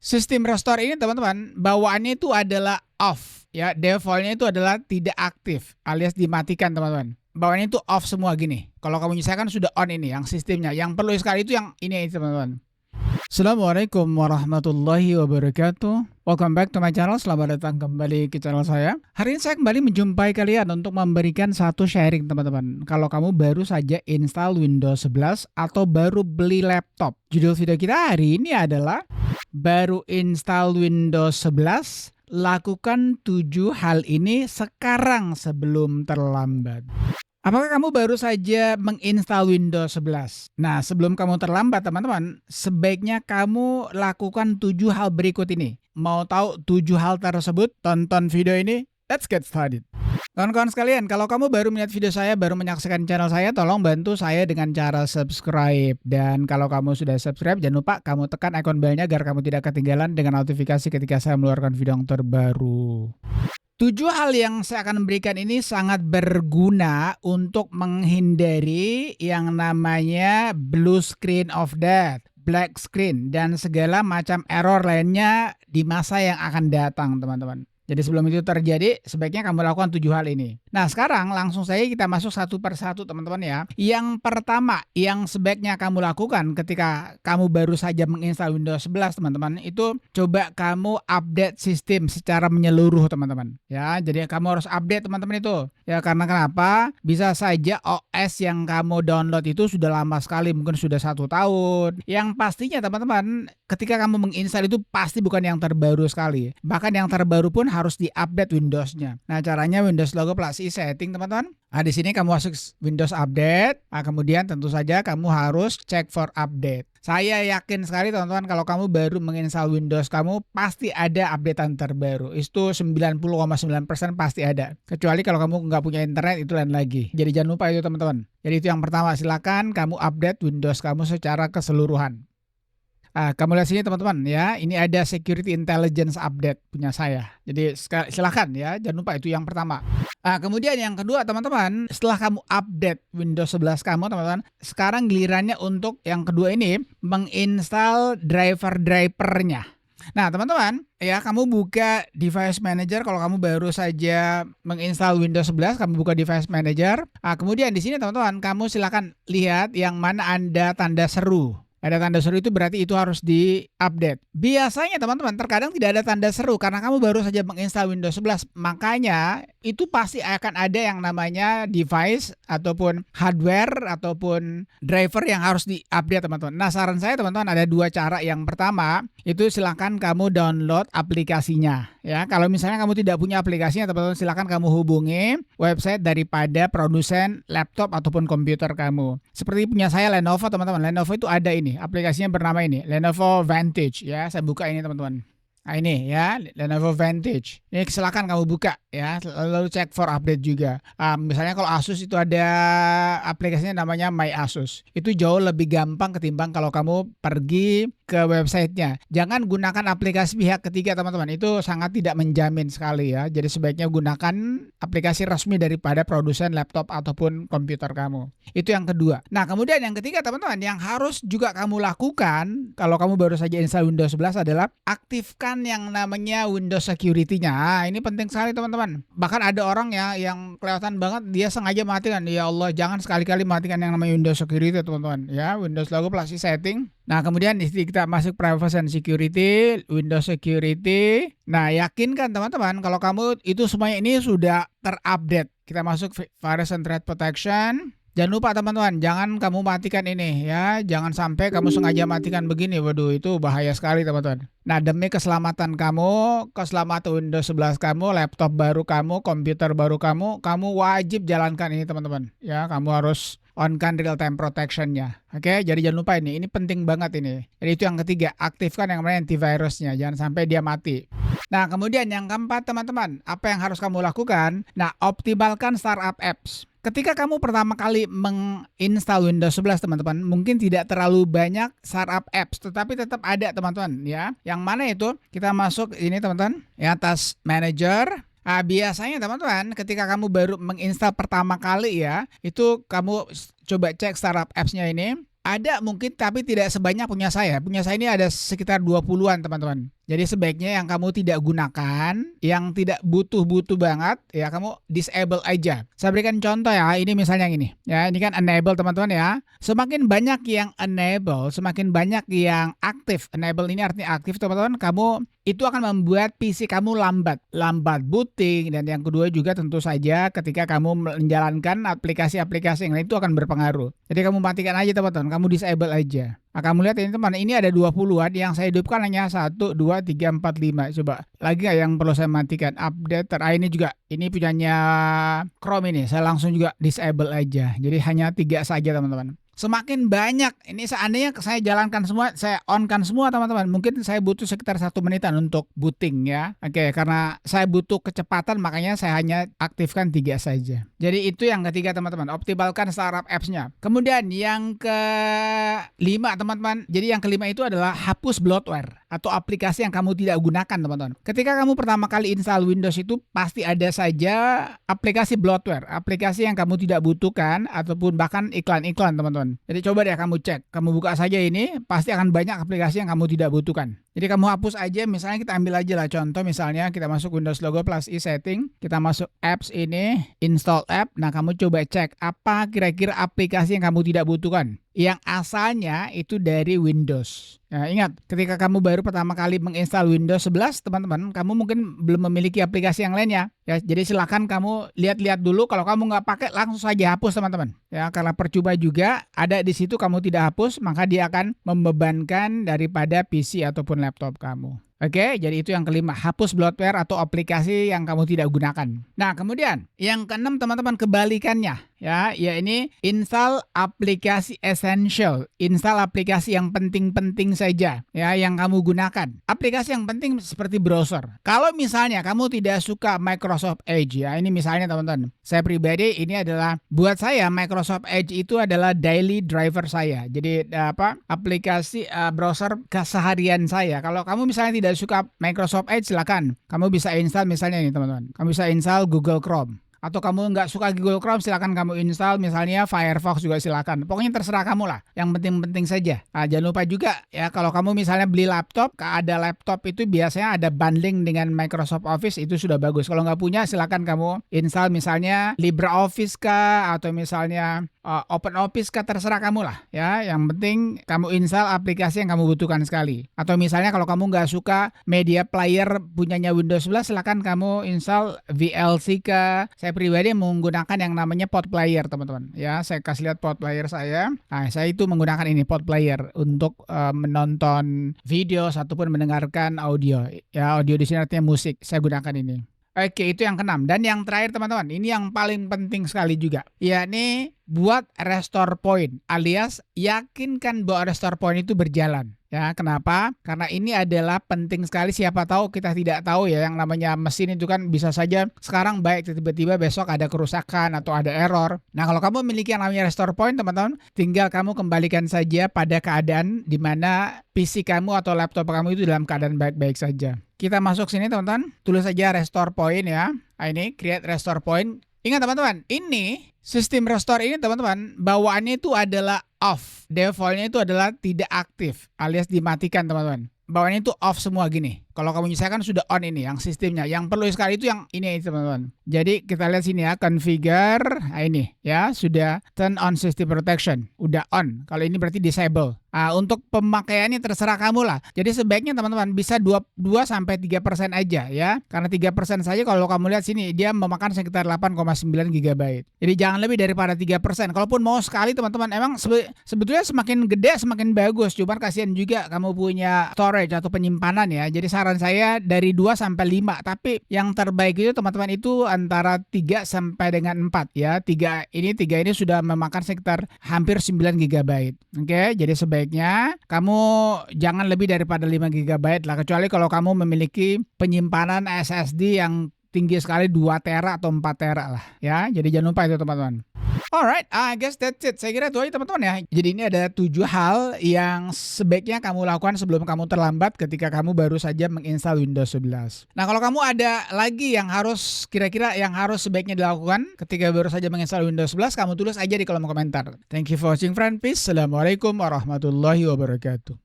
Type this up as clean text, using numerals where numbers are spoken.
Sistem restore ini teman-teman, bawaannya itu adalah off ya, defaultnya itu adalah tidak aktif alias dimatikan teman-teman. Bawaannya itu off semua gini. Kalau kamu misalkan sudah on ini yang sistemnya, yang perlu sekali itu yang ini teman-teman. Assalamualaikum warahmatullahi wabarakatuh. Welcome back to my channel. Selamat datang kembali ke channel saya. Hari ini saya kembali menjumpai kalian untuk memberikan satu sharing teman-teman. Kalau kamu baru saja install Windows 11 atau baru beli laptop, judul video kita hari ini adalah baru install Windows 11, lakukan 7 hal ini sekarang sebelum terlambat. Apakah kamu baru saja menginstal Windows 11? Nah, sebelum kamu terlambat teman-teman, sebaiknya kamu lakukan 7 hal berikut ini. Mau tahu 7 hal tersebut? Tonton video ini. Let's get started. Kawan-kawan sekalian, kalau kamu baru melihat video saya, baru menyaksikan channel saya, tolong bantu saya dengan cara subscribe. Dan kalau kamu sudah subscribe, jangan lupa kamu tekan ikon belnya agar kamu tidak ketinggalan dengan notifikasi ketika saya mengeluarkan video yang terbaru. 7 hal yang saya akan berikan ini sangat berguna untuk menghindari yang namanya blue screen of death, black screen, dan segala macam error lainnya di masa yang akan datang teman-teman. Jadi sebelum itu terjadi, sebaiknya kamu lakukan 7 hal ini. Nah sekarang langsung saja kita masuk satu persatu teman-teman ya. Yang pertama yang sebaiknya kamu lakukan ketika kamu baru saja menginstal Windows 11 teman-teman, itu coba kamu update sistem secara menyeluruh teman-teman. Ya, jadi kamu harus update teman-teman itu. Ya karena kenapa? Bisa saja OS yang kamu download itu sudah lama sekali, mungkin sudah 1 tahun. Yang pastinya teman-teman, ketika kamu menginstal itu pasti bukan yang terbaru sekali. Bahkan yang terbaru pun harus di-update Windows-nya. Nah, caranya Windows Logo plus setting teman-teman. Nah, di sini kamu masuk Windows Update. Nah, kemudian tentu saja kamu harus check for update. Saya yakin sekali teman-teman kalau kamu baru menginstal Windows kamu pasti ada updatean terbaru. Itu 90,9% pasti ada. Kecuali kalau kamu nggak punya internet itu lain lagi. Jadi jangan lupa itu teman-teman. Jadi itu yang pertama, silakan kamu update Windows kamu secara keseluruhan. Kamu lihat sini teman-teman ya, ini ada Security Intelligence Update punya saya. Jadi silakan ya, jangan lupa itu yang pertama. Kemudian yang kedua teman-teman, setelah kamu update Windows 11 kamu teman-teman, sekarang gilirannya untuk yang kedua ini menginstal driver-drivernya. Nah teman-teman ya, kamu buka Device Manager. Kalau kamu baru saja menginstal Windows 11, kamu buka Device Manager. Kemudian di sini teman-teman, kamu silakan lihat yang mana ada tanda seru. Ada tanda seru itu berarti itu harus di-update. Biasanya teman-teman terkadang tidak ada tanda seru karena kamu baru saja menginstal Windows 11. Makanya itu pasti akan ada yang namanya device ataupun hardware ataupun driver yang harus di-update teman-teman. Nah saran saya teman-teman ada 2 cara. Yang pertama itu silakan kamu download aplikasinya. Ya, kalau misalnya kamu tidak punya aplikasinya teman-teman, silakan kamu hubungi website daripada produsen laptop ataupun komputer kamu. Seperti punya saya Lenovo teman-teman. Lenovo itu ada ini. Aplikasinya bernama ini, Lenovo Vantage ya. Saya buka ini teman-teman. Nah ini ya, Lenovo Vantage. Ini silakan kamu buka ya, lalu cek for update juga. Misalnya kalau Asus itu ada aplikasinya namanya My Asus. Itu jauh lebih gampang ketimbang kalau kamu pergi ke websitenya. Jangan gunakan aplikasi pihak ketiga teman-teman, itu sangat tidak menjamin sekali ya. Jadi sebaiknya gunakan aplikasi resmi daripada produsen laptop ataupun komputer kamu. Itu yang kedua. Nah kemudian yang ketiga teman-teman, yang harus juga kamu lakukan kalau kamu baru saja install Windows 11 adalah aktifkan yang namanya Windows Security-nya. Ini penting sekali teman-teman. Bahkan ada orang ya yang kelihatan banget dia sengaja matikan. Ya Allah, jangan sekali-kali matikan yang namanya Windows Security teman-teman ya. Windows Logo plus setting. Nah kemudian di sini kita masuk Privacy and Security, Windows Security. Nah yakinkan teman-teman kalau kamu itu semuanya ini sudah terupdate. Kita masuk Virus and Threat Protection. Jangan lupa teman-teman, jangan kamu matikan ini ya. Jangan sampai kamu sengaja matikan begini. Waduh, itu bahaya sekali teman-teman. Nah, demi keselamatan kamu, keselamatan Windows 11 kamu, laptop baru kamu, komputer baru kamu wajib jalankan ini teman-teman. Ya, kamu harus on-kan real-time protection-nya. Oke, jadi jangan lupa ini penting banget ini. Jadi itu yang ketiga, aktifkan yang namanya antivirusnya. Jangan sampai dia mati. Nah, kemudian yang keempat teman-teman, apa yang harus kamu lakukan? Nah, optimalkan startup apps. Ketika kamu pertama kali menginstal Windows 11 teman-teman, mungkin tidak terlalu banyak startup apps, tetapi tetap ada teman-teman ya. Yang mana itu? Kita masuk ini teman-teman, ya, Task Manager. Biasanya teman-teman ketika kamu baru menginstal pertama kali ya, itu kamu coba cek startup apps-nya ini. Ada mungkin tapi tidak sebanyak punya saya. Punya saya ini ada sekitar 20-an teman-teman. Jadi sebaiknya yang kamu tidak gunakan, yang tidak butuh-butuh banget, ya kamu disable aja. Saya berikan contoh ya, ini misalnya yang ini. Ya, ini kan enable teman-teman ya. Semakin banyak yang enable, semakin banyak yang aktif. Enable ini artinya aktif teman-teman. Kamu itu akan membuat PC kamu lambat booting, dan yang kedua juga tentu saja ketika kamu menjalankan aplikasi-aplikasi yang lain itu akan berpengaruh. Jadi kamu matikan aja teman-teman, kamu disable aja. Nah, kamu lihat ini teman, ini ada 20-an, yang saya hidupkan hanya 1, 2, 3, 4, 5. Coba, lagi nggak yang perlu saya matikan? Update, ini juga, ini punyanya Chrome ini, saya langsung juga disable aja. Jadi hanya 3 saja teman-teman. Semakin banyak, ini seandainya saya jalankan semua, saya on-kan semua teman-teman, mungkin saya butuh sekitar 1 menitan untuk booting ya. Oke, karena saya butuh kecepatan makanya saya hanya aktifkan 3 saja. Jadi itu yang ketiga teman-teman, optimalkan startup apps-nya. Kemudian yang kelima teman-teman, jadi yang kelima itu adalah hapus bloatware atau aplikasi yang kamu tidak gunakan teman-teman. Ketika kamu pertama kali install Windows itu pasti ada saja aplikasi bloatware, aplikasi yang kamu tidak butuhkan ataupun bahkan iklan-iklan teman-teman. Jadi coba deh kamu cek, kamu buka saja ini, pasti akan banyak aplikasi yang kamu tidak butuhkan. Jadi kamu hapus aja, misalnya kita ambil aja lah contoh, misalnya kita masuk Windows Logo plus i setting, kita masuk apps ini, install app, nah kamu coba cek apa kira-kira aplikasi yang kamu tidak butuhkan, yang asalnya itu dari Windows. Nah, ingat, ketika kamu baru pertama kali menginstal Windows 11, teman-teman, kamu mungkin belum memiliki aplikasi yang lainnya. Ya, jadi silakan kamu lihat-lihat dulu. Kalau kamu nggak pakai, langsung saja hapus, teman-teman. Ya, karena percuma juga ada di situ kamu tidak hapus, maka dia akan membebankan daripada PC ataupun laptop kamu. Oke, jadi itu yang kelima, hapus bloatware atau aplikasi yang kamu tidak gunakan. Nah, kemudian yang keenam teman-teman, kebalikannya ya, ini install aplikasi essential, install aplikasi yang penting-penting saja ya yang kamu gunakan. Aplikasi yang penting seperti browser. Kalau misalnya kamu tidak suka Microsoft Edge ya, ini misalnya teman-teman, saya pribadi ini adalah buat saya Microsoft Edge itu adalah daily driver saya. Jadi aplikasi browser keseharian saya. Kalau kamu misalnya tidak suka Microsoft Edge, silakan kamu bisa install misalnya ini teman-teman, kamu bisa install Google Chrome. Atau kamu nggak suka Google Chrome, silakan kamu install misalnya Firefox juga silakan. Pokoknya terserah kamu lah. Yang penting-penting saja. Nah, jangan lupa juga ya, kalau kamu misalnya beli laptop, ada laptop itu biasanya ada bundling dengan Microsoft Office, itu sudah bagus. Kalau nggak punya, silakan kamu install misalnya LibreOffice kah, atau misalnya OpenOffice kah, terserah kamu lah ya. Yang penting kamu install aplikasi yang kamu butuhkan sekali. Atau misalnya kalau kamu nggak suka media player punyanya Windows 11, silakan kamu install VLC kah. Saya pribadi menggunakan yang namanya Pod Player teman-teman ya. Saya kasih lihat Pod Player saya. Nah, saya itu menggunakan ini Pod Player untuk menonton video ataupun mendengarkan audio ya. Audio di sini artinya musik, saya gunakan ini. Oke, itu yang keenam. Dan yang terakhir teman-teman, ini yang paling penting sekali juga, yakni buat restore point, alias yakinkan bahwa restore point itu berjalan. Ya, kenapa? Karena ini adalah penting sekali. Siapa tahu, kita tidak tahu ya, yang namanya mesin itu kan bisa saja sekarang baik, tiba-tiba besok ada kerusakan atau ada error. Nah, kalau kamu memiliki yang namanya restore point teman-teman, tinggal kamu kembalikan saja pada keadaan di mana PC kamu atau laptop kamu itu dalam keadaan baik-baik saja. Kita masuk sini teman-teman, tulis saja restore point ya. Nah, ini create restore point. Ingat teman-teman, ini sistem restore ini teman-teman, bawaannya itu adalah off. Defaultnya itu adalah tidak aktif, alias dimatikan teman-teman. Bawaannya itu off semua gini. Kalau kamu misalkan sudah on ini, yang sistemnya. Yang perlu sekali itu yang ini teman-teman. Jadi kita lihat sini ya, configure. Nah, ini ya, sudah turn on system protection. Udah on. Kalau ini berarti disable. Nah, untuk pemakaiannya terserah kamu lah. Jadi sebaiknya teman-teman bisa 2-3% aja ya. Karena 3% saja kalau kamu lihat sini, dia memakan sekitar 8,9 GB. Jadi jangan lebih daripada 3%. Kalaupun mau sekali teman-teman, emang sebetulnya semakin gede semakin bagus. Cuman kasihan juga kamu punya storage atau penyimpanan ya. Jadi saran saya dari 2-5, tapi yang terbaik itu teman-teman itu antara 3 sampai dengan 4 ya. 3 ini sudah memakan sekitar hampir 9 GB. Oke, jadi sebaiknya kamu jangan lebih daripada 5 GB lah, kecuali kalau kamu memiliki penyimpanan SSD yang tinggi sekali 2 tera atau 4 tera lah ya. Jadi jangan lupa itu teman-teman. Alright, I guess that's it. Saya kira itu aja teman-teman ya. Jadi ini ada 7 hal yang sebaiknya kamu lakukan sebelum kamu terlambat ketika kamu baru saja menginstal Windows 11. Nah, kalau kamu ada lagi yang harus kira-kira yang harus sebaiknya dilakukan ketika baru saja menginstal Windows 11, kamu tulis aja di kolom komentar. Thank you for watching friend. Peace. Assalamualaikum warahmatullahi wabarakatuh.